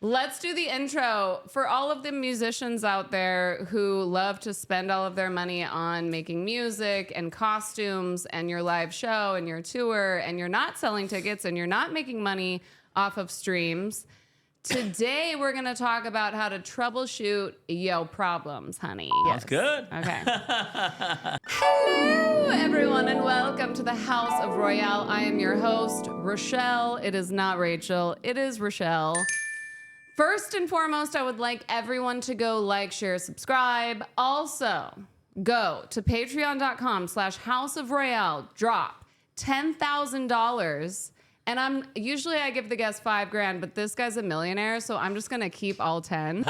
Let's do the intro. For all of the musicians out there who love to spend all of their money on making music and costumes and your live show and your tour, and you're not selling tickets and you're not making money off of streams, today we're going to talk about how to troubleshoot your problems, honey. That's good. Okay. Hello, everyone, and welcome to the House of Royale. I am your host, Rochelle. It is not Rachel. It is Rochelle. First and foremost, I would like everyone to go like, share, subscribe. Also, go to patreon.com/House of Royale. Drop $10,000. And I give the guest $5,000, but this guy's a millionaire, so I'm just gonna keep all 10.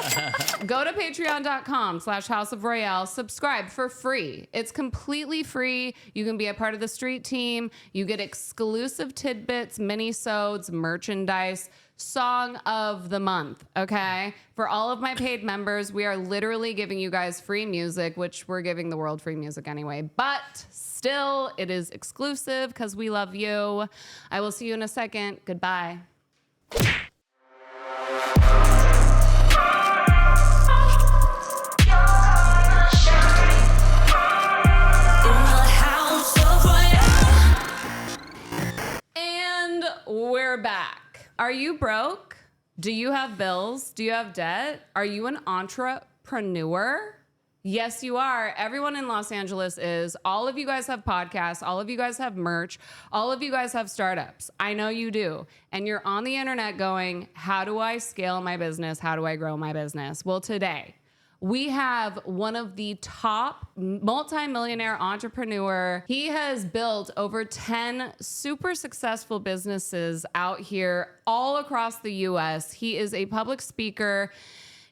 Go to patreon.com/House of Royale. Subscribe for free. It's completely free. You can be a part of the street team. You get exclusive tidbits, mini-sodes, merchandise, song of the month, okay? For all of my paid members, we are literally giving you guys free music, which we're giving the world free music anyway, but still, it is exclusive because we love you. I will see you in a second. Goodbye. And we're back. Are you broke? Do you have bills? Do you have debt? Are you an entrepreneur? Yes, you are. Everyone in Los Angeles is. All of you guys have podcasts. All of you guys have merch. All of you guys have startups. I know you do. And you're on the internet going, how do I scale my business? How do I grow my business? Well, today, we have one of the top multimillionaire entrepreneur. He has built over 10 super successful businesses out here all across the US. He is a public speaker.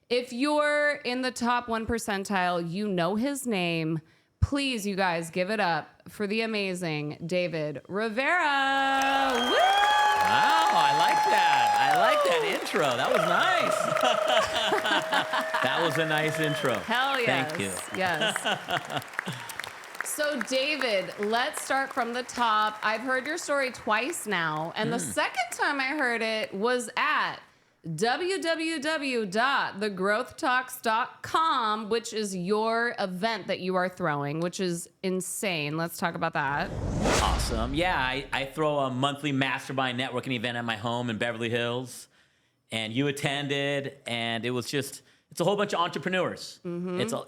If you're in the top 1 percentile, you know his name. Please, you guys, give it up for the amazing David Rivero. Woo! Wow, I like that. I like that intro. That was nice. That was a nice intro. Hell yes. Thank you. Yes. So, David, let's start from the top. I've heard your story twice now, and the second time I heard it was at www.thegrowthtalks.com, which is your event that you are throwing, which is insane. Let's talk about that. Awesome. Yeah, I throw a monthly mastermind networking event at my home in Beverly Hills, and you attended, and it's a whole bunch of entrepreneurs.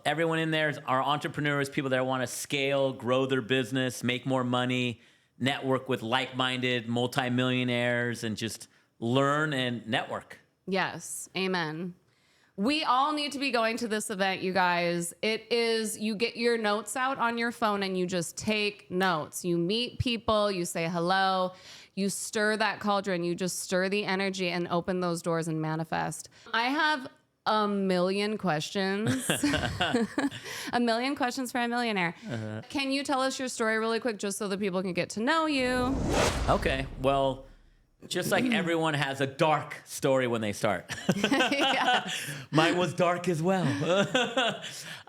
Everyone in there are entrepreneurs, people that want to scale, grow their business, make more money, network with like-minded multimillionaires, and just learn and network. Yes. Amen. We all need to be going to this event, you guys. It is, you get your notes out on your phone and you just take notes. You meet people, you say hello, you stir that cauldron, you just stir the energy and open those doors and manifest. I have a million questions. A million questions for a millionaire. Can you tell us your story really quick just so that people can get to know you? Okay. Well, just like everyone has a dark story when they start. Mine was dark as well.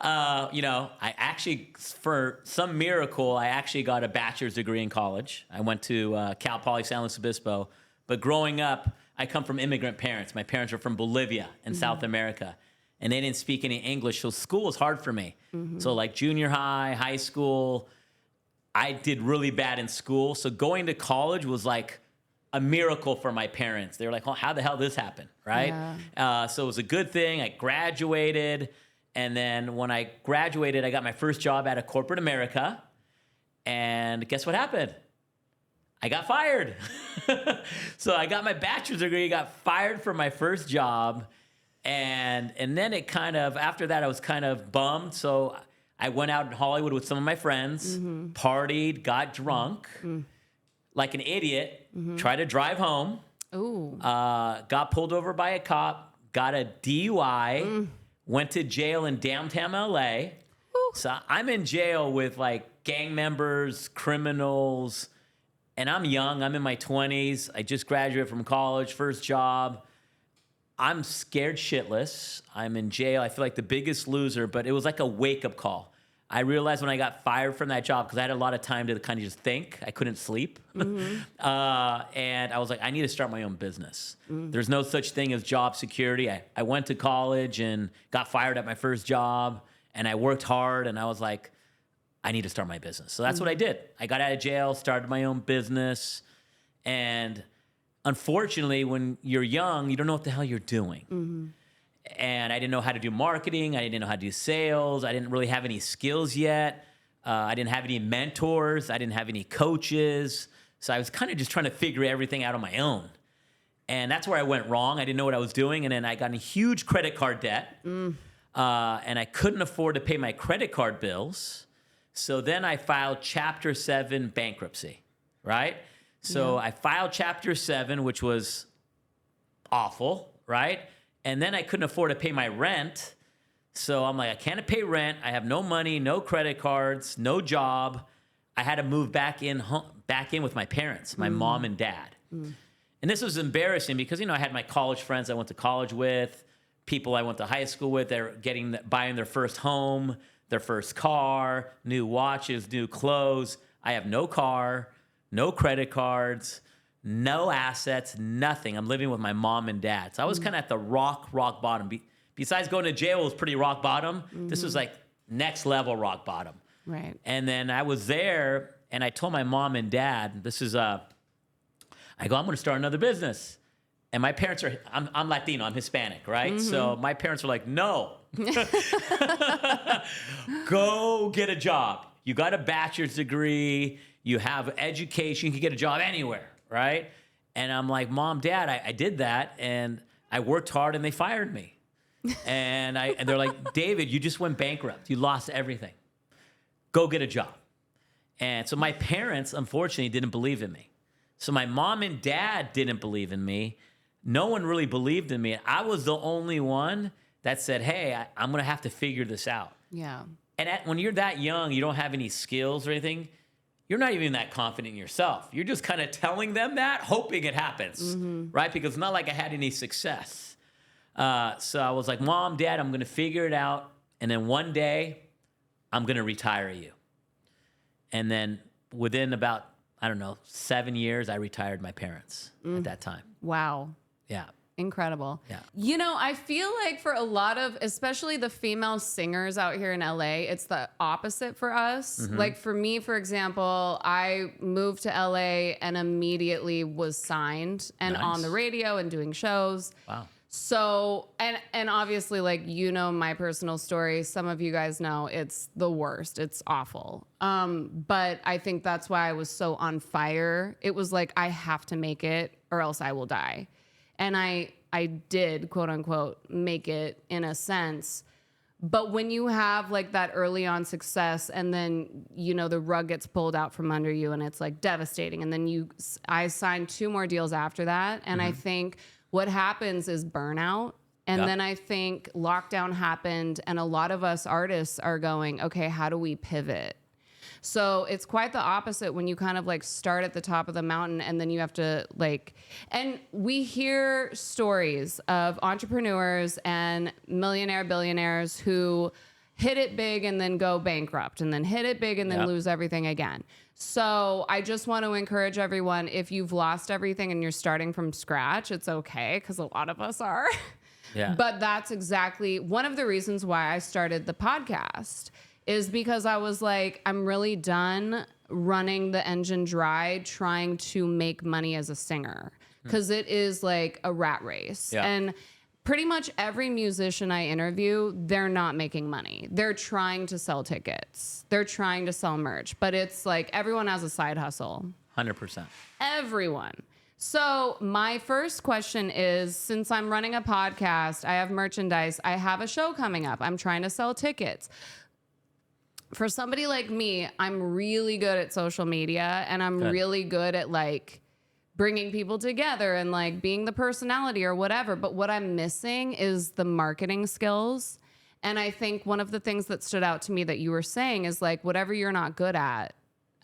I actually, for some miracle, I actually got a bachelor's degree in college. I went to Cal Poly San Luis Obispo. But growing up, I come from immigrant parents. My parents were from Bolivia in South America. And they didn't speak any English, so school was hard for me. So like junior high, high school, I did really bad in school. So going to college was like a miracle for my parents. They were like, oh, how the hell did this happen, right? Yeah. So it was a good thing. I graduated, and then when I graduated, I got my first job out of corporate America, and guess what happened? I got fired. So I got my bachelor's degree, got fired from my first job, and then it kind of, after that, I was kind of bummed, so I went out in Hollywood with some of my friends, partied, got drunk, like an idiot, tried to drive home, got pulled over by a cop, got a DUI, went to jail in downtown LA. So I'm in jail with like gang members, criminals, and I'm young. I'm in my 20s. I just graduated from college, first job. I'm scared shitless. I'm in jail. I feel like the biggest loser, but it was like a wake-up call. I realized when I got fired from that job, because I had a lot of time to kind of just think. I couldn't sleep. And I was like, I need to start my own business. There's no such thing as job security. I went to college and got fired at my first job, and I worked hard, and I was like, I need to start my business. So that's what I did. I got out of jail, started my own business, and unfortunately, when you're young, you don't know what the hell you're doing. And I didn't know how to do marketing. I didn't know how to do sales. I didn't really have any skills yet. I didn't have any mentors. I didn't have any coaches. So I was kind of just trying to figure everything out on my own. And that's where I went wrong. I didn't know what I was doing. And then I got in huge credit card debt. And I couldn't afford to pay my credit card bills. So then I filed Chapter 7 bankruptcy, right? So I filed Chapter 7, which was awful, right? And then I couldn't afford to pay my rent. So I'm like, I can't pay rent. I have no money, no credit cards, no job. I had to move back in with my parents, my mom and dad. And this was embarrassing because, I had my college friends I went to college with, people I went to high school with. They're buying their first home, their first car, new watches, new clothes. I have no car, no credit cards, no assets, nothing. I'm living with my mom and dad. So I was kind of at the rock bottom. Besides going to jail, it was pretty rock bottom. This was like next level rock bottom. Right. And then I was there, and I told my mom and dad, I go, I'm going to start another business. And my parents I'm Latino, I'm Hispanic, right? So my parents were like, no. Go get a job. You got a bachelor's degree. You have education. You can get a job anywhere, right? And I'm like, Mom, Dad, I did that, and I worked hard, and they fired me. And they're like, David, you just went bankrupt. You lost everything. Go get a job. And so my parents, unfortunately, didn't believe in me. So my mom and dad didn't believe in me. No one really believed in me. I was the only one that said, hey, I'm going to have to figure this out. Yeah. And when you're that young, you don't have any skills or anything, you're not even that confident in yourself. You're just kind of telling them that, hoping it happens, right? Because it's not like I had any success. So I was like, Mom, Dad, I'm going to figure it out. And then one day, I'm going to retire you. And then within about, 7 years, I retired my parents at that time. Wow. Yeah. Incredible. Yeah. I feel like for a lot of, especially the female singers out here in LA, it's the opposite for us. Like for me, for example, I moved to LA and immediately was signed and on the radio and doing shows. Wow. So, and obviously, like, my personal story, some of you guys know it's the worst. It's awful. But I think that's why I was so on fire. It was like, I have to make it or else I will die. And I did, quote unquote, make it in a sense. But when you have like that early on success and then, the rug gets pulled out from under you and it's like devastating. And then I signed 2 more deals after that. And I think what happens is burnout. And then I think lockdown happened and a lot of us artists are going, okay, how do we pivot? So it's quite the opposite when you kind of like start at the top of the mountain and then you have to and we hear stories of entrepreneurs and millionaire billionaires who hit it big and then go bankrupt and then hit it big and then lose everything again. So I just want to encourage everyone, if you've lost everything and you're starting from scratch, it's okay, because a lot of us are. Yeah. But that's exactly one of the reasons why I started the podcast, is because I was like, I'm really done running the engine dry trying to make money as a singer, because it is like a rat race. Yeah. And pretty much every musician I interview, they're not making money. They're trying to sell tickets. They're trying to sell merch. But it's like everyone has a side hustle. 100%. Everyone. So my first question is, since I'm running a podcast, I have merchandise, I have a show coming up, I'm trying to sell tickets. For somebody like me, I'm really good at social media and I'm really good at like bringing people together and like being the personality or whatever. But what I'm missing is the marketing skills. And I think one of the things that stood out to me that you were saying is like, whatever you're not good at,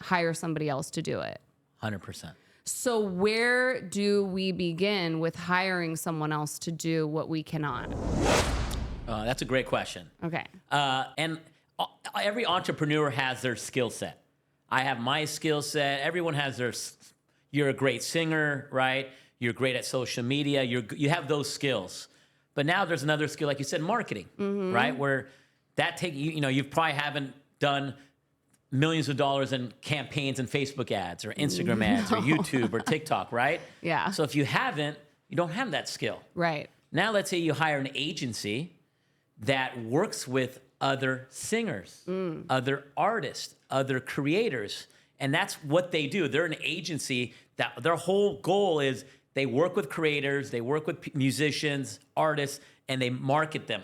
hire somebody else to do it. 100%. So where do we begin with hiring someone else to do what we cannot? That's a great question. Okay. And every entrepreneur has their skill set. I have my skill set. Everyone has their. You're a great singer, right? You're great at social media. You have those skills. But now there's another skill, like you said, marketing, right? Where that you probably haven't done millions of dollars in campaigns and Facebook ads or Instagram ads or YouTube or TikTok, right? Yeah. So if you haven't, you don't have that skill. Right. Now let's say you hire an agency that works with other singers, other artists, other creators. And that's what they do. They're an agency that their whole goal is they work with creators, they work with musicians, artists, and they market them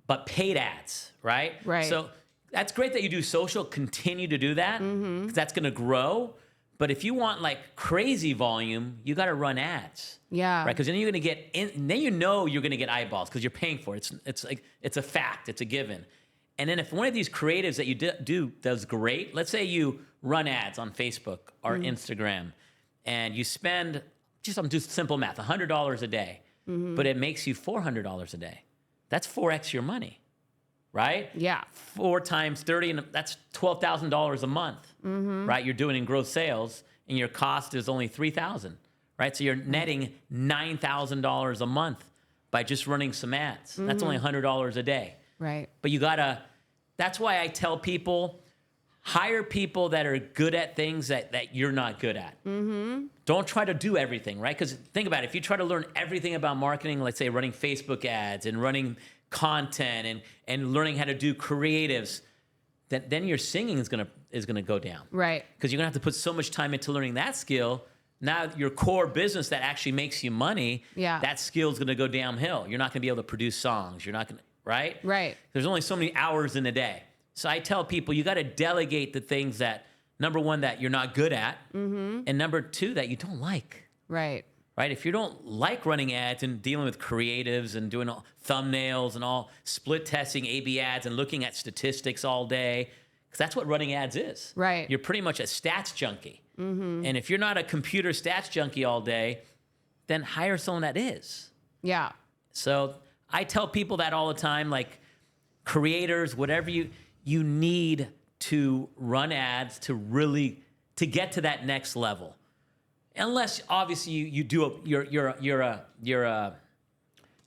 but paid ads, right? Right. So that's great that you do social. Continue to do that because that's going to grow. But if you want like crazy volume, you got to run ads. Yeah. Right. Because then you're going to get in. Then you're going to get eyeballs because you're paying for it. It's a fact. It's a given. And then if one of these creatives that you do does great, let's say you run ads on Facebook or Instagram, and you spend I'm just simple math, $100 a day, but it makes you $400 a day. That's 4x your money. Right? Yeah. 4 times 30, and that's $12,000 a month, right? You're doing in gross sales, and your cost is only $3,000, right? So you're netting $9,000 a month by just running some ads. That's only $100 a day. Right. But that's why I tell people, hire people that are good at things that you're not good at. Don't try to do everything, right? Because think about it. If you try to learn everything about marketing, let's say running Facebook ads and running content and learning how to do creatives, then your singing is gonna go down. Right. Because you're gonna have to put so much time into learning that skill. Now your core business that actually makes you money, that skill is gonna go downhill. You're not gonna be able to produce songs. You're not gonna, right? Right. There's only so many hours in a day. So I tell people you gotta delegate the things that, number one, that you're not good at, and number two, that you don't like. Right. Right? If you don't like running ads and dealing with creatives and doing all thumbnails and all split testing A/B ads and looking at statistics all day, because that's what running ads is. Right. You're pretty much a stats junkie. And if you're not a computer stats junkie all day, then hire someone that is. Yeah. So I tell people that all the time, like creators, whatever you need to run ads to get to that next level. Unless obviously you're a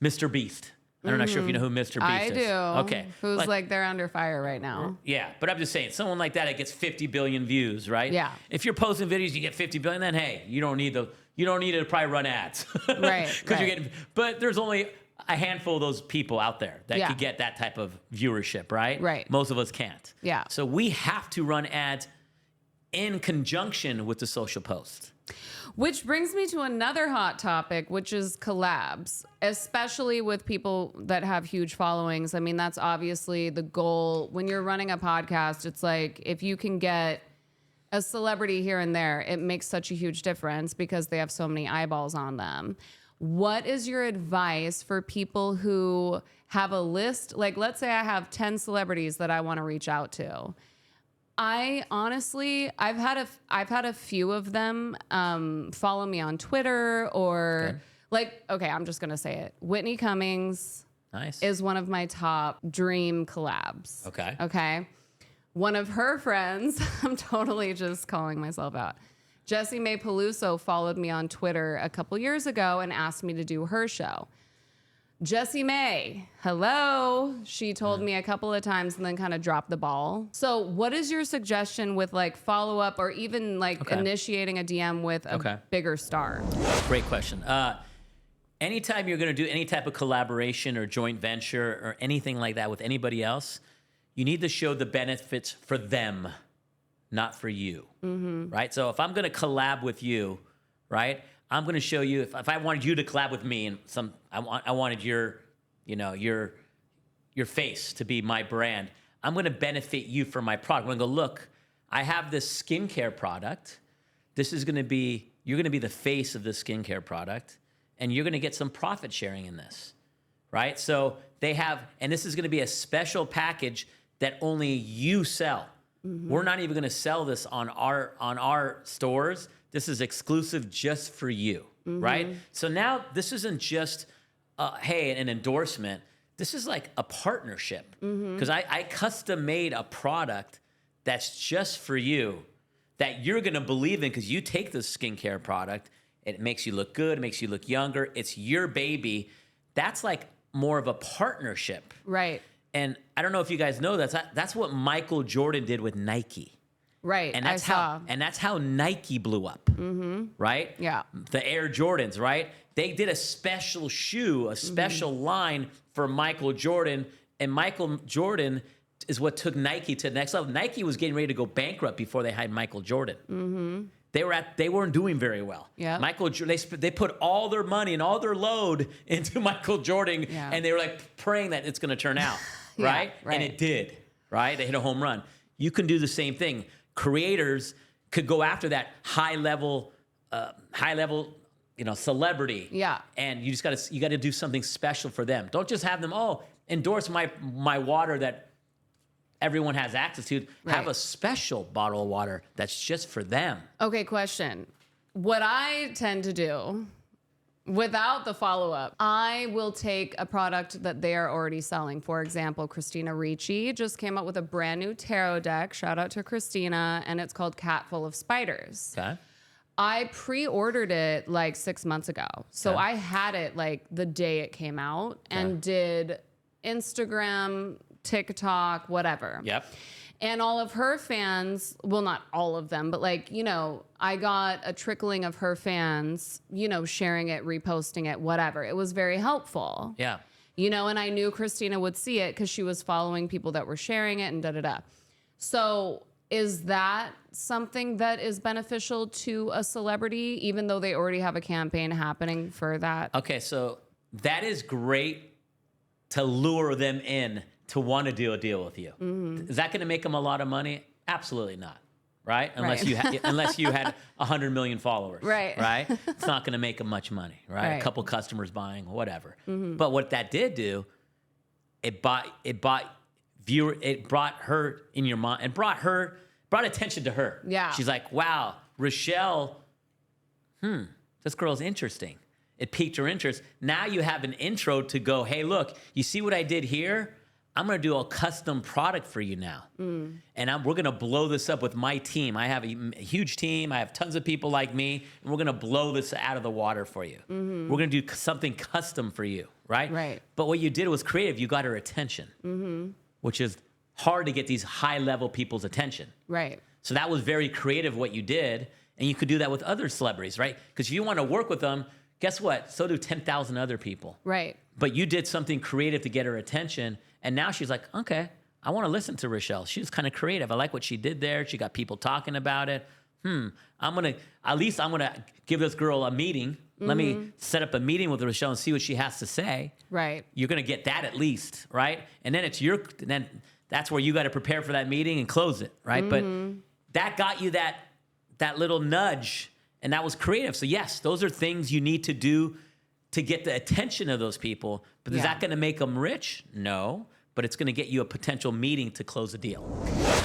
Mr. Beast. I'm not sure if you know who Mr. Beast is. I do. Okay. Who's like they're under fire right now. Yeah, but I'm just saying, someone like that gets 50 billion views, right? Yeah. If you're posting videos, you get 50 billion, then hey, you don't need to probably run ads. Right. Because you're getting, but there's only a handful of those people out there that Yeah. could get that type of viewership, right? Right. Most of us can't. Yeah. So we have to run ads in conjunction with the social post. Which brings me to another hot topic, which is collabs, especially with people that have huge followings. I mean, that's obviously the goal. When you're running a podcast, it's like if you can get a celebrity here and there, it makes such a huge difference because they have so many eyeballs on them. What is your advice for people who have a list? Like, let's say I have 10 celebrities that I want to reach out to. I honestly, I've had a few of them follow me on Twitter or I'm just gonna say it. Whitney Cummings is one of my top dream collabs. Okay. One of her friends, I'm totally just calling myself out. Jessie Mae Peluso followed me on Twitter a couple years ago and asked me to do her show. Jessie Mae, hello. She told me a couple of times and then kind of dropped the ball. So what is your suggestion with like follow up or even like initiating a DM with a bigger star? Great question. Anytime you're going to do any type of collaboration or joint venture or anything like that with anybody else, you need to show the benefits for them, not for you, right? So if I'm going to collab with you, right, I'm going to show you, if I wanted you to collab with me and I wanted your face to be my brand, I'm going to benefit you for my product. I'm going to go, look, I have this skincare product. This is going to be, you're going to be the face of this skincare product, and you're going to get some profit sharing in this, right? So they have, and this is going to be a special package that only you sell. We're not even going to sell this on our stores. This is exclusive just for you, right? So now this isn't just, an endorsement. this is like a partnership because I custom made a product that's just for you that you're going to believe in because you take this skincare product. It makes you look good. It makes you look younger. It's your baby. That's like more of a partnership. Right. And I don't know if you guys know that's what Michael Jordan did with Nike. Right. And that's how Nike blew up. Right? Yeah. The Air Jordans, right? They did a special shoe, a special line for Michael Jordan, and Michael Jordan is what took Nike to the next level. Nike was getting ready to go bankrupt before they hired Michael Jordan. They weren't doing very well. Yeah. They put all their money and all their load into Michael Jordan, Yeah. and they were like praying that it's going to turn out, right? Right. And it did, right? They hit a home run. You can do the same thing. Creators could go after that high level, celebrity. Yeah. And you got to do something special for them. Don't just have them endorse my water that everyone has access to. Right. Have a special bottle of water that's just for them. Okay, question. What I tend to do without the follow-up, I will take a product that they are already selling. For example, Christina Ricci just came out with a brand new tarot deck. Shout out to Christina. And it's called Cat Full of Spiders. Okay. I pre-ordered it like 6 months ago. So Okay. I had it like the day it came out and did Instagram, TikTok, whatever. Yep. And all of her fans, well, not all of them, but like, I got a trickling of her fans, sharing it, reposting it, whatever. It was very helpful. Yeah. And I knew Christina would see it because she was following people that were sharing it and da-da-da. So is that something that is beneficial to a celebrity, even though they already have a campaign happening for that? Okay, so that is great to lure them in to want to do a deal with you. Is that going to make them a lot of money? Absolutely not. Right? Unless you had 100 million followers. Right. Right? It's not going to make them much money. Right? Right. A couple customers buying, whatever. But what that did do, it brought her in your mind and brought attention to her. Yeah. She's like, wow, Rochelle, this girl's interesting. It piqued her interest. Now you have an intro to go, hey, look, you see what I did here? I'm going to do a custom product for you now. And we're going to blow this up with my team. I have a huge team. I have tons of people like me. And we're going to blow this out of the water for you. We're going to do something custom for you, right? Right. But what you did was creative. You got her attention, which is hard to get these high-level people's attention. Right. So that was very creative what you did. And you could do that with other celebrities, right? Because if you want to work with them, guess what? So do 10,000 other people. Right. But you did something creative to get her attention. And now she's like, okay, I want to listen to Rochelle. She was kind of creative. I like what she did there. She got people talking about it. I'm going to give this girl a meeting. Let me set up a meeting with Rochelle and see what she has to say. Right. You're going to get that at least, right? And then that's where you got to prepare for that meeting and close it, right? But that got you that little nudge, and that was creative. So yes, those are things you need to do to get the attention of those people. But is that going to make them rich? No. But it's going to get you a potential meeting to close a deal.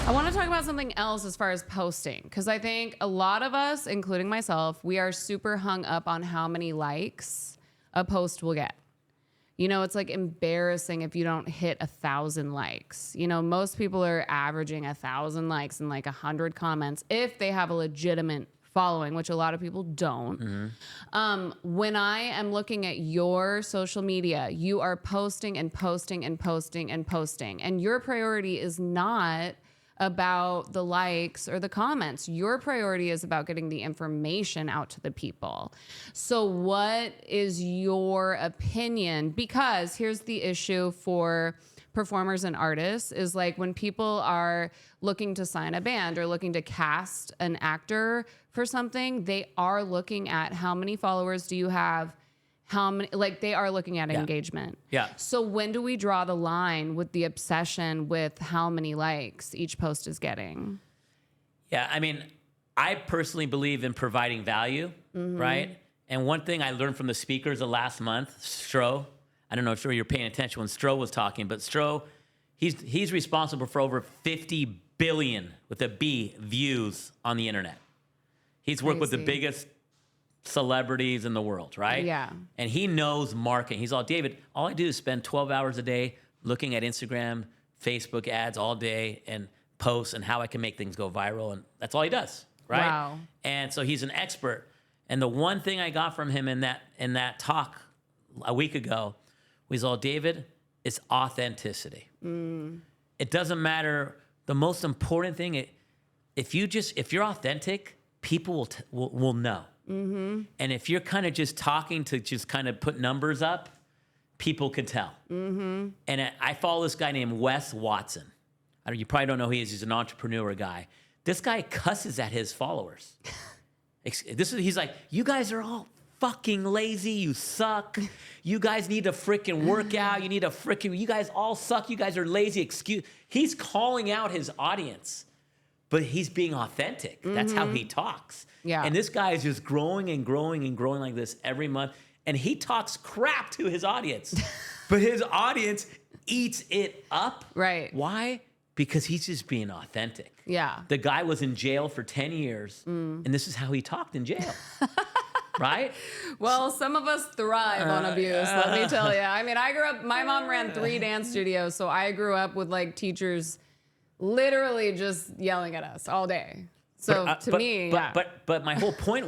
I want to talk about something else as far as posting, because I think a lot of us, including myself, we are super hung up on how many likes a post will get. It's like embarrassing if you don't hit 1,000 likes. Most people are averaging 1,000 likes and like 100 comments if they have a legitimate following, which a lot of people don't. When I am looking at your social media, you are posting and posting and posting and posting, and your priority is not about the likes or the comments. Your priority is about getting the information out to the people. So what is your opinion? Because here's the issue for performers and artists is like when people are looking to sign a band or looking to cast an actor for something, they are looking at how many followers do you have, how many, like they are looking at engagement. Yeah. So when do we draw the line with the obsession with how many likes each post is getting? Yeah, I mean, I personally believe in providing value, right? And one thing I learned from the speakers of last month, Stro, I don't know if you're paying attention when Stro was talking, but Stro, he's responsible for over 50 billion with a B views on the internet. He's worked with the biggest celebrities in the world, right? Yeah. And he knows marketing. He's all, David, all I do is spend 12 hours a day looking at Instagram, Facebook ads all day and posts and how I can make things go viral. And that's all he does, right? Wow. And so he's an expert. And the one thing I got from him in that talk a week ago was all, David, it's authenticity. It doesn't matter. The most important thing, if you're authentic, people will know. Mm-hmm. And if you're kind of just talking to just kind of put numbers up, people could tell. Mm-hmm. And I follow this guy named Wes Watson. You probably don't know who he is. He's an entrepreneur guy. This guy cusses at his followers. He's like, you guys are all fucking lazy. You suck. You guys need to freaking work out. You guys all suck. You guys are lazy. He's calling out his audience, but he's being authentic. That's how he talks. Yeah. And this guy is just growing and growing and growing like this every month. And he talks crap to his audience, but his audience eats it up. Right. Why? Because he's just being authentic. Yeah. The guy was in jail for 10 years, and this is how he talked in jail. Right? Well, some of us thrive on abuse, let me tell you. I mean, I grew up, my mom ran 3 dance studios, so I grew up with like teachers literally just yelling at us all day. So But my whole point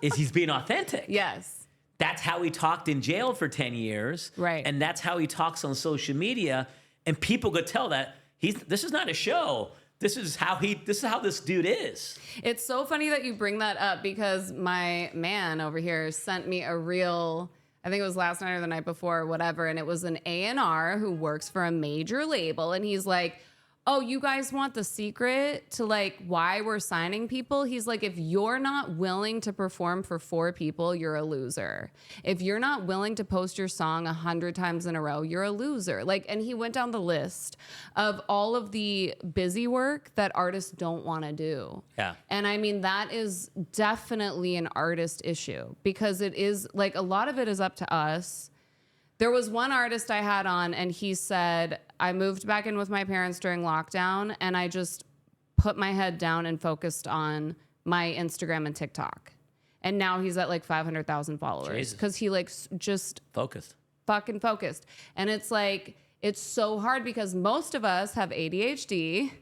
is he's being authentic. Yes. That's how he talked in jail for 10 years. Right. And that's how he talks on social media. And people could tell that this is not a show. This is how this dude is. It's so funny that you bring that up because my man over here sent me a reel, I think it was last night or the night before or whatever, and it was an A&R who works for a major label, and he's like, oh, you guys want the secret to like why we're signing people? He's like, if you're not willing to perform for 4 people, you're a loser. If you're not willing to post your song 100 times in a row, you're a loser. Like, and he went down the list of all of the busy work that artists don't want to do. Yeah. And I mean, that is definitely an artist issue because it is like a lot of it is up to us. There was one artist I had on and he said, I moved back in with my parents during lockdown and I just put my head down and focused on my Instagram and TikTok. And now he's at like 500,000 followers because he like just fucking focused. And it's like, it's so hard because most of us have ADHD.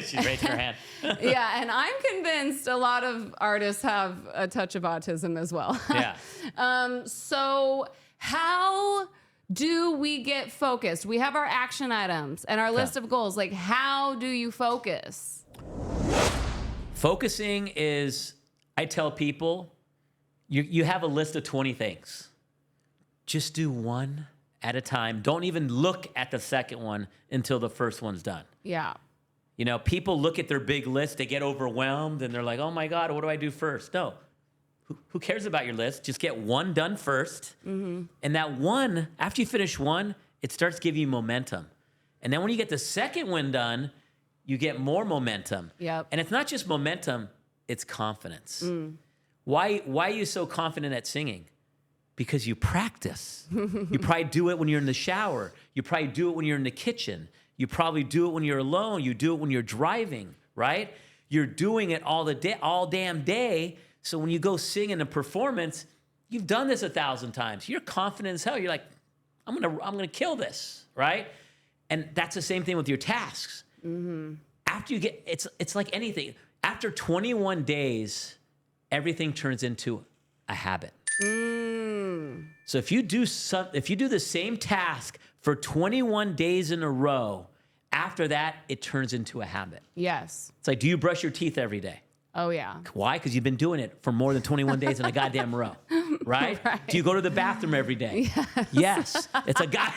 She raised her hand. Yeah, and I'm convinced a lot of artists have a touch of autism as well. Yeah. So how do we get focused? We have our action items and our list of goals. Like, how do you focus? Focusing is, I tell people, you have a list of 20 things. Just do one at a time. Don't even look at the second one until the first one's done. Yeah. You know, people look at their big list, they get overwhelmed, and they're like, oh my God, what do I do first? No. Who cares about your list? Just get one done first. Mm-hmm. And that one, after you finish one, it starts giving you momentum. And then when you get the second one done, you get more momentum. Yep. And it's not just momentum, it's confidence. Why are you so confident at singing? Because you practice. You probably do it when you're in the shower. You probably do it when you're in the kitchen. You probably do it when you're alone. You do it when you're driving, right? You're doing it all damn day. So when you go sing in a performance, you've done this 1,000 times. You're confident as hell. You're like, I'm gonna kill this, right? And that's the same thing with your tasks. Mm-hmm. After you get, it's like anything. After 21 days, everything turns into a habit. So if you do the same task for 21 days in a row, after that, it turns into a habit. Yes. It's like, do you brush your teeth every day? Oh, yeah. Why? Because you've been doing it for more than 21 days in a goddamn row, right? Do you go to the bathroom every day? Yes. It's a guy,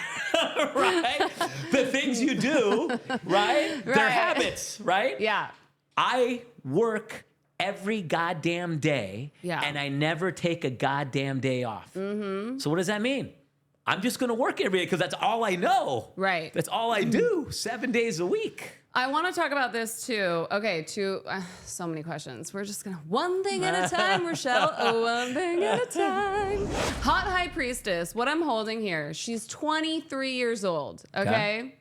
right? The things you do, right? They're habits, right? Yeah. I work every goddamn day, and I never take a goddamn day off. Mm-hmm. So what does that mean? I'm just going to work every day because that's all I know. Right. That's all I do, 7 days a week. I want to talk about this too. Okay, so many questions. We're just going to one thing at a time, Rochelle. One thing at a time. Hot High Priestess, what I'm holding here, she's 23 years old, okay?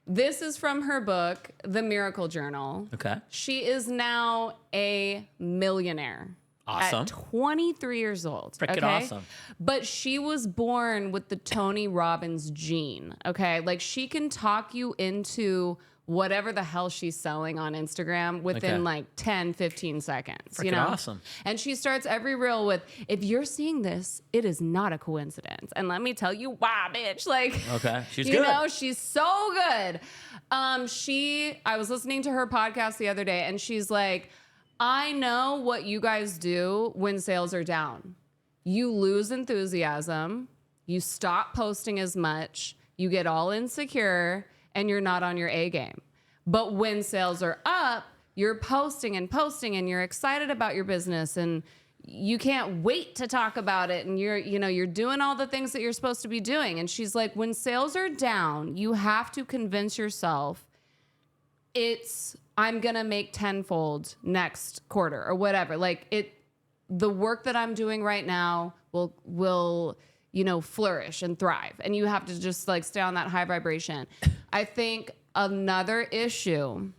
This is from her book, The Miracle Journal. Okay. She is now a millionaire. Awesome. At 23 years old. Freaking awesome. But she was born with the Tony Robbins gene. Okay. Like she can talk you into whatever the hell she's selling on Instagram within like 10, 15 seconds. Freaking awesome. And she starts every reel with, if you're seeing this, it is not a coincidence. And let me tell you why, bitch. Like, okay, she's you good. know, she's so good. I was listening to her podcast the other day and she's like, I know what you guys do when sales are down. You lose enthusiasm. You stop posting as much. You get all insecure and you're not on your A game. But when sales are up, you're posting and you're excited about your business and you can't wait to talk about it. And you're doing all the things that you're supposed to be doing. And she's like, when sales are down, you have to convince yourself I'm going to make tenfold next quarter or whatever. Like the work that I'm doing right now will flourish and thrive. And you have to just like stay on that high vibration. I think another issue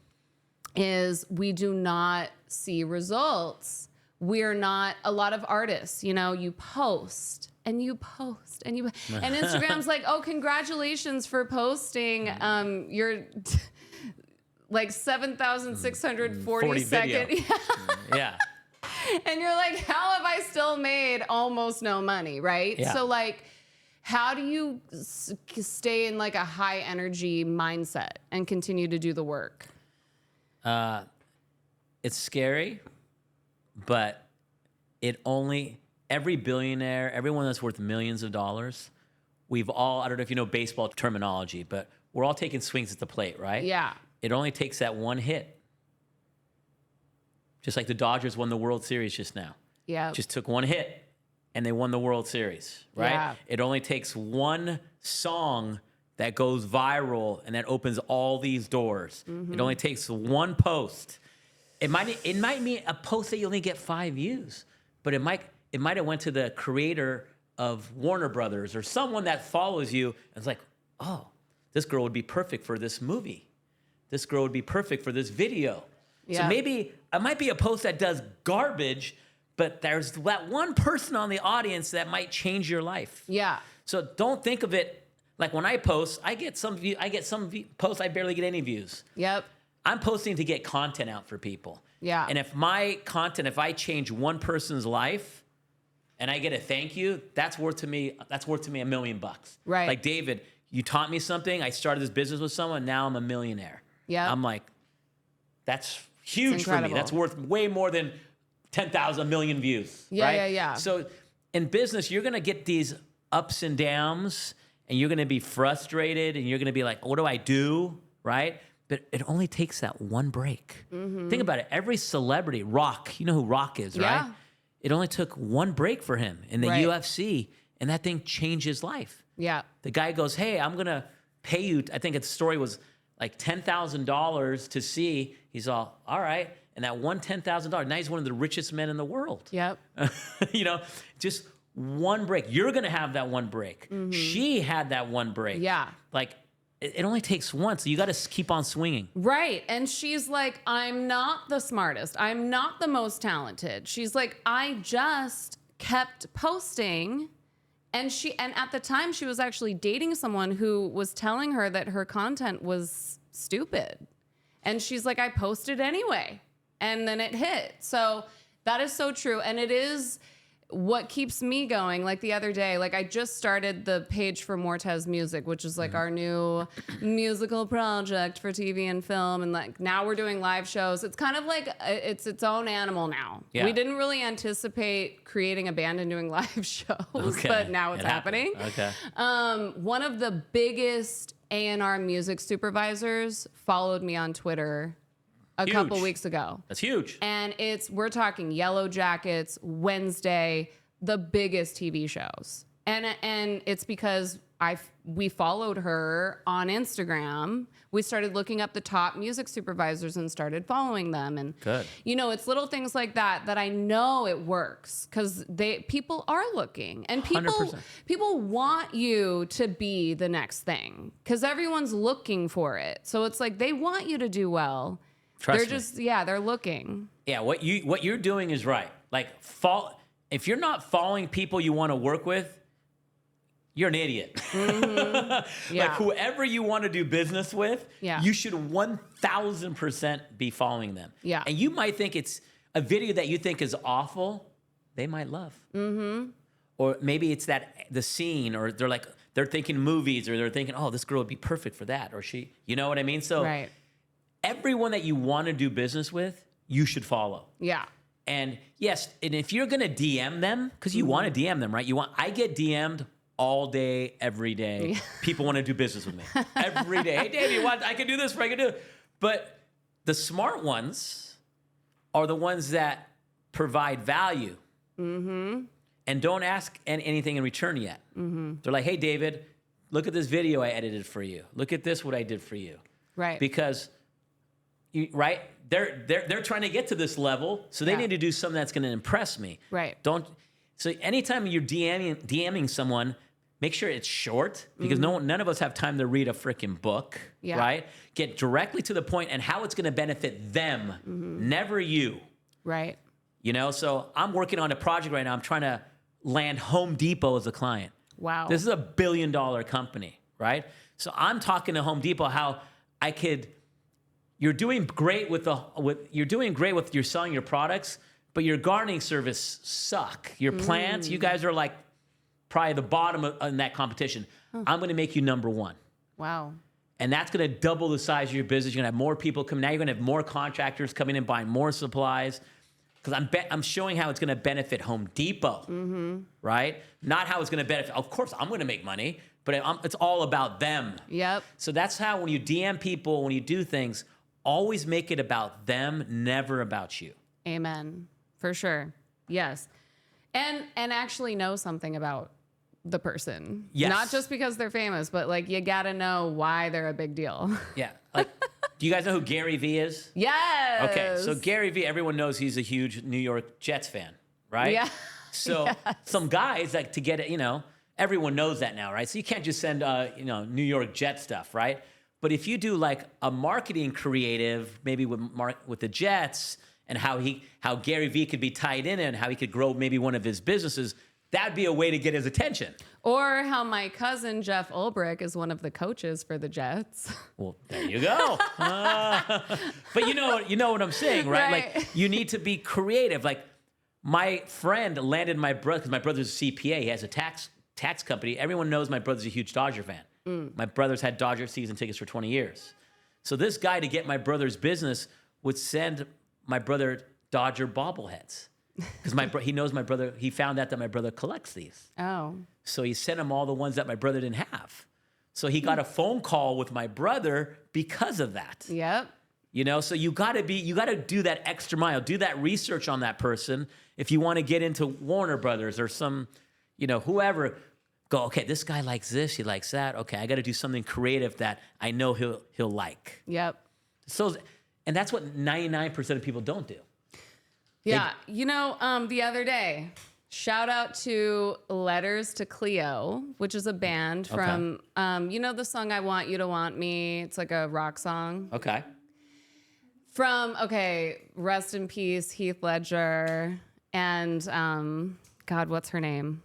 is we do not see results. We're not a lot of artists, you post and Instagram's like, oh, congratulations for posting your like 7,640 second. Yeah. And you're like, how have I still made almost no money, right? Yeah. So like, how do you stay in like a high energy mindset and continue to do the work? It's scary, but every billionaire, everyone that's worth millions of dollars, I don't know if you know baseball terminology, but we're all taking swings at the plate, right? Yeah. It only takes that one hit. Just like the Dodgers won the World Series just now. Yeah. Just took one hit and they won the World Series, right? Yeah. It only takes one song that goes viral and that opens all these doors. It only takes one post. It might be a post that you only get 5 views, but it might have went to the creator of Warner Brothers or someone that follows you and it's like, oh, this girl would be perfect for this movie. This girl would be perfect for this video. Yeah. So maybe it might be a post that does garbage, but there's that one person on the audience that might change your life. Yeah. So don't think of it like when I post, I get some posts, I barely get any views. Yep. I'm posting to get content out for people. Yeah. And if I change one person's life and I get a thank you, that's worth to me $1 million. Right. Like, David, you taught me something. I started this business with someone. Now I'm a millionaire. Yeah. I'm like, that's huge for me. That's worth way more than 10,000 million views. Yeah, right? yeah. So in business, you're going to get these ups and downs and you're going to be frustrated and you're going to be like, what do I do? Right? But it only takes that one break. Think about it. Every celebrity, Rock, you know who Rock is, right? Yeah. It only took one break for him in the UFC and that thing changed his life. Yeah. The guy goes, hey, I'm going to pay you. I think its story was like $10,000 to see. He's all right. And that one $10,000, now he's one of the richest men in the world. Yep. Just one break. You're going to have that one break. She had that one break. Yeah. Like, it only takes one. So you got to keep on swinging. Right. And she's like, I'm not the smartest. I'm not the most talented. She's like, I just kept posting. And at the time she was actually dating someone who was telling her that her content was stupid. And she's like, I posted anyway. And then it hit. So that is so true. And it is what keeps me going. Like the other day, like I just started the page for Mortez Music, which is like our new musical project for TV and film. And like now we're doing live shows. It's kind of like it's its own animal now. Yeah. We didn't really anticipate creating a band and doing live shows, but now it's happening. Okay. One of the biggest A&R music supervisors followed me on Twitter a couple weeks ago. That's huge. And we're talking Yellow Jackets, Wednesday, the biggest TV shows. And it's because we followed her on Instagram. We started looking up the top music supervisors and started following them. And good. It's little things like that I know it works because people are looking and people want you to be the next thing because everyone's looking for it. So it's like they want you to do well. Trust me. They're looking. Yeah, what you're doing is right. Like, if you're not following people you want to work with, you're an idiot. Mm-hmm. Yeah. Like, whoever you want to do business with, Yeah. you should 1,000% be following them. Yeah. And you might think it's a video that you think is awful, they might love. Mm-hmm. Or maybe it's the scene, or they're thinking movies, or they're thinking, oh, this girl would be perfect for that, or she, you know what I mean? So Right. everyone that you want to do business with, you should follow. Yeah. And yes, and if you're gonna DM them, because you want to DM them, right? I get DM'd all day, every day. Yeah. People want to do business with me every day. Hey, Dave, I can do this, I can do it. But the smart ones are the ones that provide value and don't ask anything in return yet. They're like, hey, David, look at this video I edited for you. Look at this, what I did for you. Right. Because they're trying to get to this level, so they need to do something that's going to impress me. Right. So anytime you're DMing someone, make sure it's short, because none of us have time to read a freaking book. Yeah. Right. Get directly to the point and how it's going to benefit them, never you. Right. You know. So I'm working on a project right now. I'm trying to land Home Depot as a client. Wow. This is a $1 billion company, right? So I'm talking to Home Depot how I could. You're doing great you're selling your products, but your gardening service suck. Your plants, you guys are like probably the bottom in that competition. I'm going to make you number one. Wow. And that's going to double the size of your business. You're going to have more people come. Now you're going to have more contractors coming in buying more supplies. Because I'm showing how it's going to benefit Home Depot, right? Not how it's going to benefit. Of course, I'm going to make money, but it's all about them. Yep. So that's how when you DM people, when you do things, always make it about them, never about you. Amen. For sure. Yes. And actually know something about the person. Yes. Not just because they're famous, but like you got to know why they're a big deal. Yeah. Like, do you guys know who Gary Vee is? Yes. Okay. So Gary Vee, everyone knows he's a huge New York Jets fan, right? Yeah. So some guys, like, to get it, everyone knows that now, right? So you can't just send, New York Jet stuff, right? But if you do like a marketing creative, maybe with the Jets, and how Gary Vee could be tied in it, and how he could grow maybe one of his businesses, that'd be a way to get his attention. Or how my cousin Jeff Ulbrich is one of the coaches for the Jets. Well, there you go. But you know what I'm saying, right? Right. Like, you need to be creative. Like, my friend landed my brother, because my brother's a CPA. He has a tax company. Everyone knows my brother's a huge Dodger fan. My brother's had Dodger season tickets for 20 years. So this guy, to get my brother's business, would send my brother Dodger bobbleheads. Because he knows my brother. He found out that my brother collects these. Oh. So he sent him all the ones that my brother didn't have. So he got a phone call with my brother because of that. Yep. So you got to do that extra mile, do that research on that person. If you want to get into Warner Brothers or some, whoever, go, okay, this guy likes this, he likes that. Okay, I got to do something creative that I know he'll like. Yep. So, and that's what 99% of people don't do. Yeah. The other day, shout out to Letters to Cleo, which is a band from, the song I Want You to Want Me. It's like a rock song. Okay. Rest in peace, Heath Ledger. And, God, what's her name?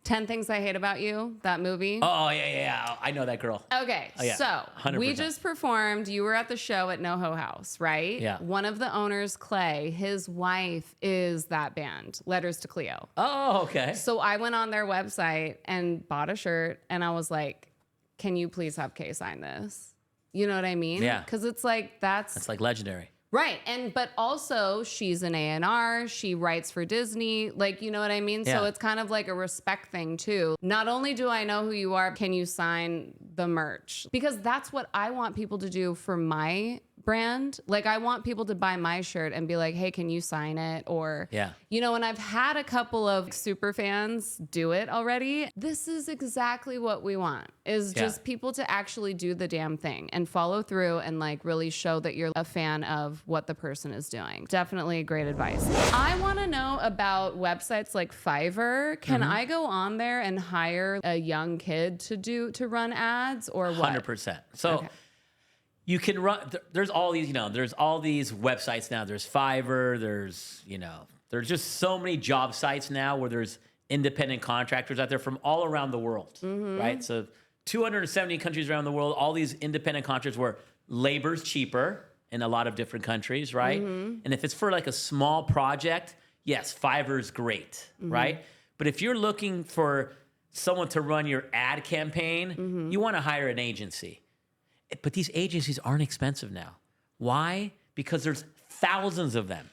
10 Things I Hate About You, that movie. Oh, yeah. I know that girl. Okay, Oh, yeah. so 100%. we just performed. You were at the show at NoHo House, right? Yeah. One of the owners, Clay, his wife is that band, Letters to Cleo. Oh, okay. So I went on their website and bought a shirt, and I was like, can you please have Kay sign this? You know what I mean? Yeah. Because it's like, That's like legendary. right. But also she's an A&R. She writes for Disney. Like, you know what I mean? Yeah. So it's kind of like a respect thing too. Not only do I know who you are, can you sign the merch? Because that's what I want people to do for my brand. Like, I want people to buy my shirt and be like, hey, can you sign it? Or, Yeah. and I've had a couple of super fans do it already. This is exactly what we want, is just people to actually do the damn thing and follow through and like really show that you're a fan of what the person is doing. Definitely great advice. I want to know about websites like Fiverr. Can I go on there and hire a young kid to run ads, or what? 100%. So Okay. You can run. There's all these, there's all these websites now. There's Fiverr. There's just so many job sites now where there's independent contractors out there from all around the world, right? So 270 countries around the world, all these independent contractors where labor's cheaper in a lot of different countries, right? And if it's for like a small project, yes, Fiverr's great, right? But if you're looking for someone to run your ad campaign, you want to hire an agency. But these agencies aren't expensive now. Why? Because there's thousands of them.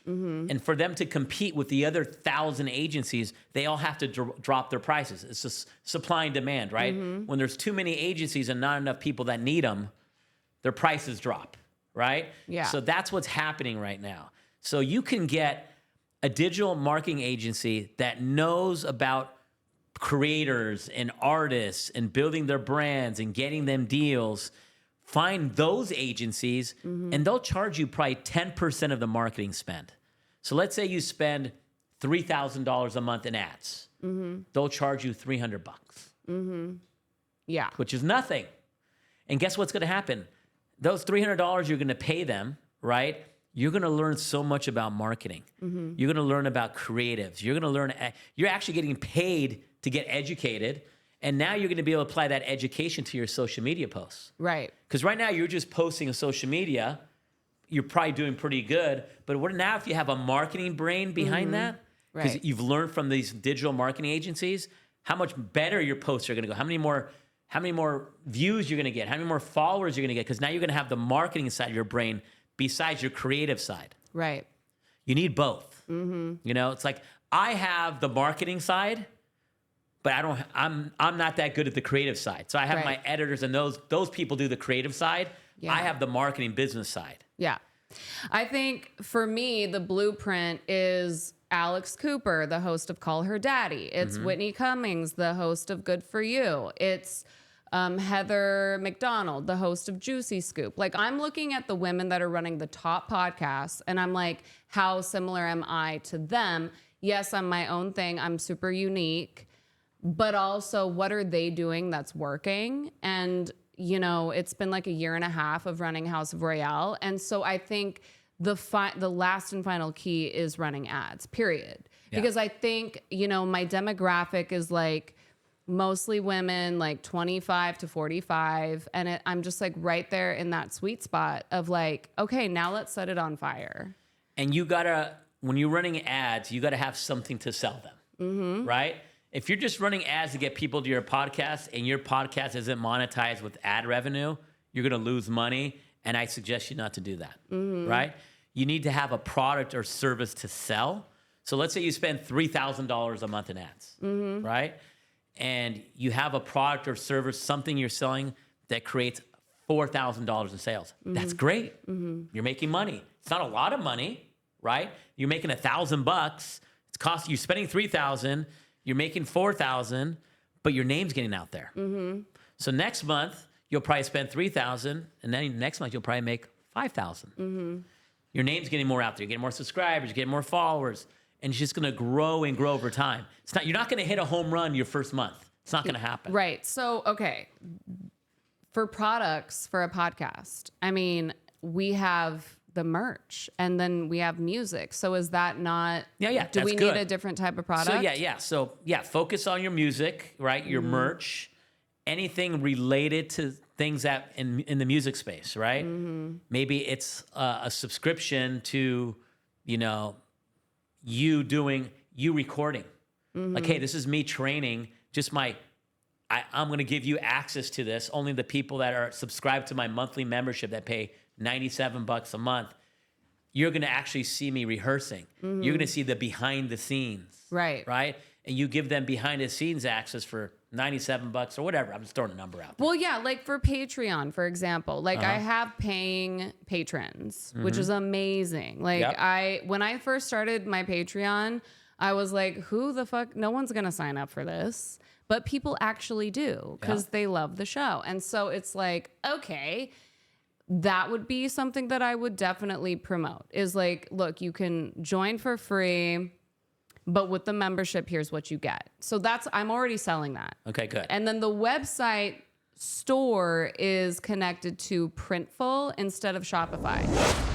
And for them to compete with the other 1,000 agencies, they all have to drop their prices. It's just supply and demand, right? When there's too many agencies and not enough people that need them, their prices drop, right? Yeah. So that's what's happening right now. So you can get a digital marketing agency that knows about creators and artists and building their brands and getting them deals. Find those agencies, and they'll charge you probably 10% of the marketing spend. So let's say you spend $3,000 a month in ads. They'll charge you $300. Yeah. Which is nothing. And guess what's going to happen? Those $300 you're going to pay them, right? You're going to learn so much about marketing. You're going to learn about creatives. You're going to learn. You're actually getting paid to get educated. And now you're going to be able to apply that education to your social media posts. Right. Because right now you're just posting on social media. You're probably doing pretty good. But what now if you have a marketing brain behind that? Because Right. you've learned from these digital marketing agencies how much better your posts are going to go. How many more views you're going to get. How many more followers you're going to get. Because now you're going to have the marketing side of your brain besides your creative side. Right. You need both. It's like I have the marketing side, but I'm not that good at the creative side. So I have my editors, and those people do the creative side. Yeah. I have the marketing business side. Yeah. I think for me, the blueprint is Alex Cooper, the host of Call Her Daddy. It's Whitney Cummings, the host of Good For You. It's Heather McDonald, the host of Juicy Scoop. Like, I'm looking at the women that are running the top podcasts, and I'm like, how similar am I to them? Yes, I'm my own thing. I'm super unique. But also, what are they doing that's working? And, it's been like a year and a half of running House of Royale. And so I think the last and final key is running ads, period. Yeah. Because I think, my demographic is like mostly women, like 25 to 45. And I'm just like right there in that sweet spot of like, okay, now let's set it on fire. And when you're running ads, you got to have something to sell them, right? If you're just running ads to get people to your podcast and your podcast isn't monetized with ad revenue, you're going to lose money. And I suggest you not to do that, right? You need to have a product or service to sell. So let's say you spend $3,000 a month in ads, right? And you have a product or service, something you're selling that creates $4,000 in sales. That's great. You're making money. It's not a lot of money, right? You're making $1,000. You're spending $3,000. You're making $4,000, but your name's getting out there. So next month, you'll probably spend $3,000, and then next month, you'll probably make $5,000. Your name's getting more out there. You're getting more subscribers. You're getting more followers. And it's just going to grow and grow over time. You're not going to hit a home run your first month. It's not going to happen. Right. So, okay. For products, for a podcast, I mean, we have the merch and then we have music. So is that not, do we need a different type of product? So focus on your music, right? Your merch, anything related to things that in the music space, right? Maybe it's a subscription to, you recording. Like, hey, this is me training, I'm going to give you access to this. Only the people that are subscribed to my monthly membership that pay $97 a month, you're going to actually see me rehearsing. You're going to see the behind the scenes. Right. Right? And you give them behind the scenes access for $97 or whatever. I'm just throwing a number out there. Well, yeah, like for Patreon, for example, like I have paying patrons, which is amazing. Like when I first started my Patreon, I was like, who the fuck? No one's going to sign up for this. But people actually do because they love the show. And so it's like, okay, that would be something that I would definitely promote is like, look, you can join for free, but with the membership, here's what you get. So I'm already selling that. Okay, good. And then the website store is connected to Printful instead of Shopify.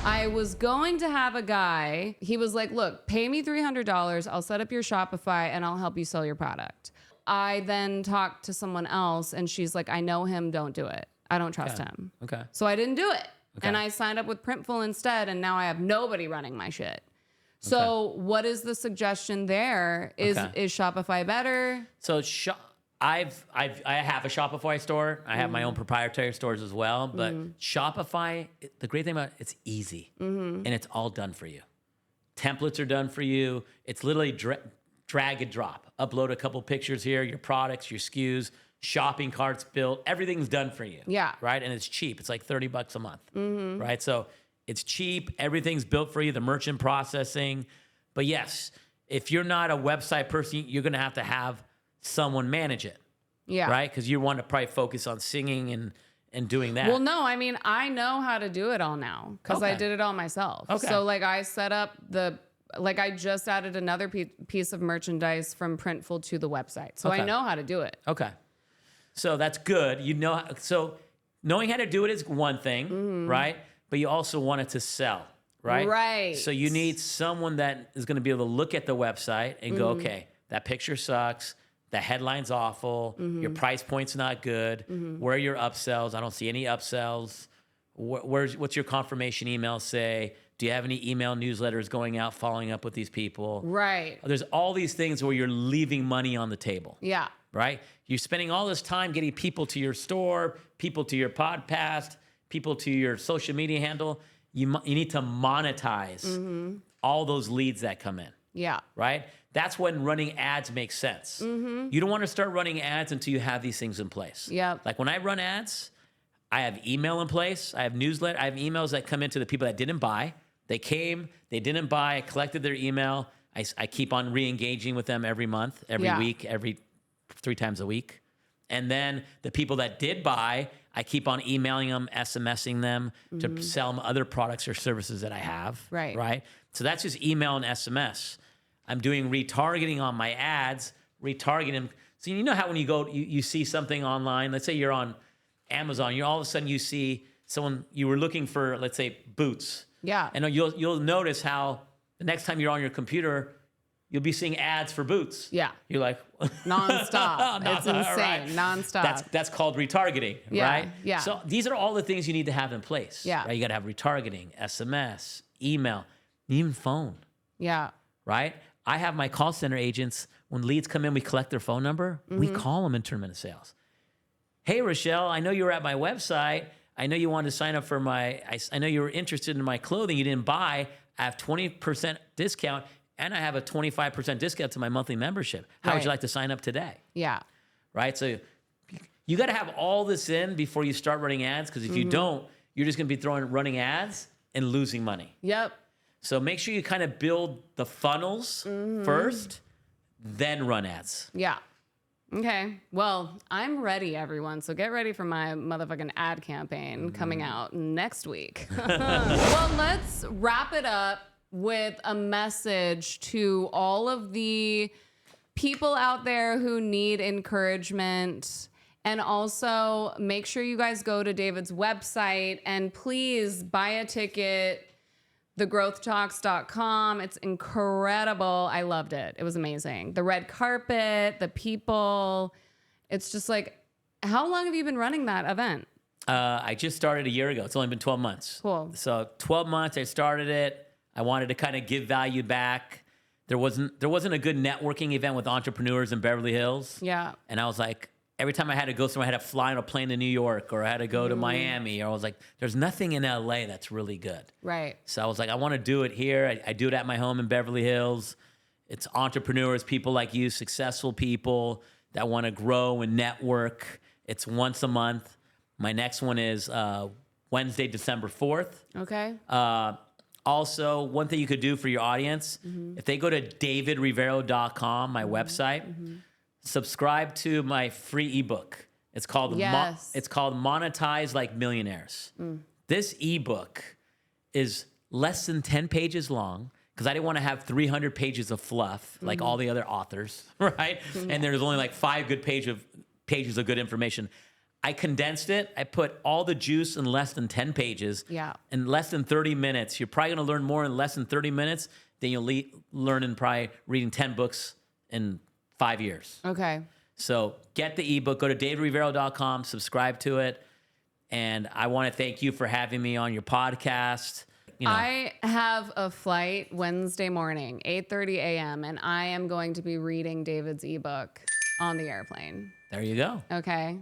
I was going to have a guy, he was like, look, pay me $300. I'll set up your Shopify and I'll help you sell your product. I then talked to someone else and she's like, I know him, don't do it. I don't trust him. Okay. So I didn't do it. Okay. And I signed up with Printful instead, and now I have nobody running my shit. So what is the suggestion there? Is Shopify better? So I have a Shopify store. I have my own proprietary stores as well. But Shopify, the great thing about it, it's easy. And it's all done for you. Templates are done for you. It's literally drag and drop. Upload a couple pictures here, your products, your SKUs, shopping carts built. Everything's done for you. Yeah. Right? And it's cheap. It's like $30 a month. Right? So it's cheap. Everything's built for you, the merchant processing. But yes, if you're not a website person, you're going to have someone manage it. Yeah. Right? Because you want to probably focus on singing and doing that. Well, no, I mean, I know how to do it all now because I did it all myself. Okay. So like I set up I just added another piece of merchandise from Printful to the website. So I know how to do it. Okay. So that's good. So knowing how to do it is one thing, right? But you also want it to sell, right? Right. So you need someone that is going to be able to look at the website and go, okay, that picture sucks. The headline's awful. Your price point's not good. Where are your upsells? I don't see any upsells. What's your confirmation email say? Do you have any email newsletters going out following up with these people? Right. There's all these things where you're leaving money on the table. Yeah. Right? You're spending all this time getting people to your store, people to your podcast, people to your social media handle. You need to monetize all those leads that come in. Yeah. Right? That's when running ads makes sense. You don't want to start running ads until you have these things in place. Yep. Like when I run ads, I have email in place. I have newsletter. I have emails that come into the people that didn't buy. They came, they didn't buy, I collected their email. I keep on re-engaging with them every month, every week, every 3 times a week. And then the people that did buy, I keep on emailing them, SMSing them to sell them other products or services that I have. Right. Right. So that's just email and SMS. I'm doing retargeting on my ads, retargeting them. So you know how when you go, you see something online, let's say you're on Amazon, all of a sudden you see someone, you were looking for, let's say, boots. Yeah. And you'll notice how the next time you're on your computer, you'll be seeing ads for boots. Yeah. You're like nonstop. It's insane. Right. Nonstop. That's called retargeting, right? Yeah. So these are all the things you need to have in place. Yeah. Right? You got to have retargeting, SMS, email, even phone. Yeah. Right? I have my call center agents, when leads come in, we collect their phone number. We call them and turn them into sales. Hey, Rochelle, I know you were at my website. I know you wanted to sign up for I know you were interested in my clothing. You didn't buy. I have 20% discount, and I have a 25% discount to my monthly membership. How would you like to sign up today? Yeah. Right? So you got to have all this in before you start running ads, because if you don't, you're just going to be running ads and losing money. Yep. So make sure you kind of build the funnels first, then run ads. Yeah. Okay. Well, I'm ready, everyone. So get ready for my motherfucking ad campaign coming out next week. Well, let's wrap it up with a message to all of the people out there who need encouragement. And also make sure you guys go to David's website and please buy a ticket. thegrowthtalks.com. It's incredible. I loved it. It was amazing. The red carpet, the people. It's just like, how long have you been running that event? I just started a year ago. It's only been 12 months. Cool. So 12 months, I started it. I wanted to kind of give value back. There wasn't a good networking event with entrepreneurs in Beverly Hills. Yeah. And I was like, every time I had to go somewhere, I had to fly on a plane to New York, or I had to go to Miami, or I was like, there's nothing in LA that's really good. Right. So I was like, I want to do it here. I do it at my home in Beverly Hills. It's entrepreneurs, people like you, successful people that want to grow and network. It's once a month. My next one is Wednesday, December 4th. Okay. Also, one thing you could do for your audience, if they go to davidrivero.com, my website, subscribe to my free ebook. It's called it's called Monetize Like Millionaires. This ebook is less than 10 pages long, because I didn't want to have 300 pages of fluff like all the other authors, right? And there's only like 5 good pages of good information. I condensed it. I put all the juice in less than 10 pages. Yeah. In less than 30 minutes. You're probably going to learn more in less than 30 minutes than you'll learn in probably reading 10 books in 5 years. Okay. So get the ebook. Go to davidrivero.com. Subscribe to it. And I want to thank you for having me on your podcast. You know, I have a flight Wednesday morning, 8:30 a.m., and I am going to be reading David's ebook on the airplane. there you go. Okay.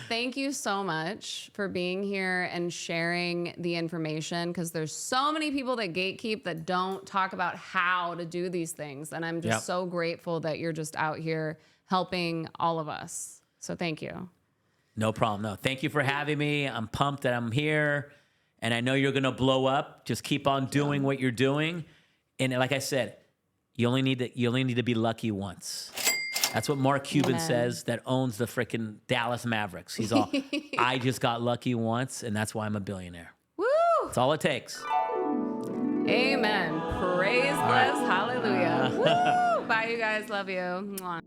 Thank you so much for being here and sharing the information, because there's so many people that gatekeep that don't talk about how to do these things. And I'm just so grateful that you're just out here helping all of us. So thank you. No problem. No, thank you for having me. I'm pumped that I'm here, and I know you're going to blow up. Just keep on doing what you're doing. And like I said, you only need to be lucky once. That's what Mark Cuban Amen. says, that owns the freaking Dallas Mavericks. He's all, I just got lucky once, and that's why I'm a billionaire. Woo! That's all it takes. Amen. Praise, bless, hallelujah. Woo! Bye, you guys. Love you. Mwah.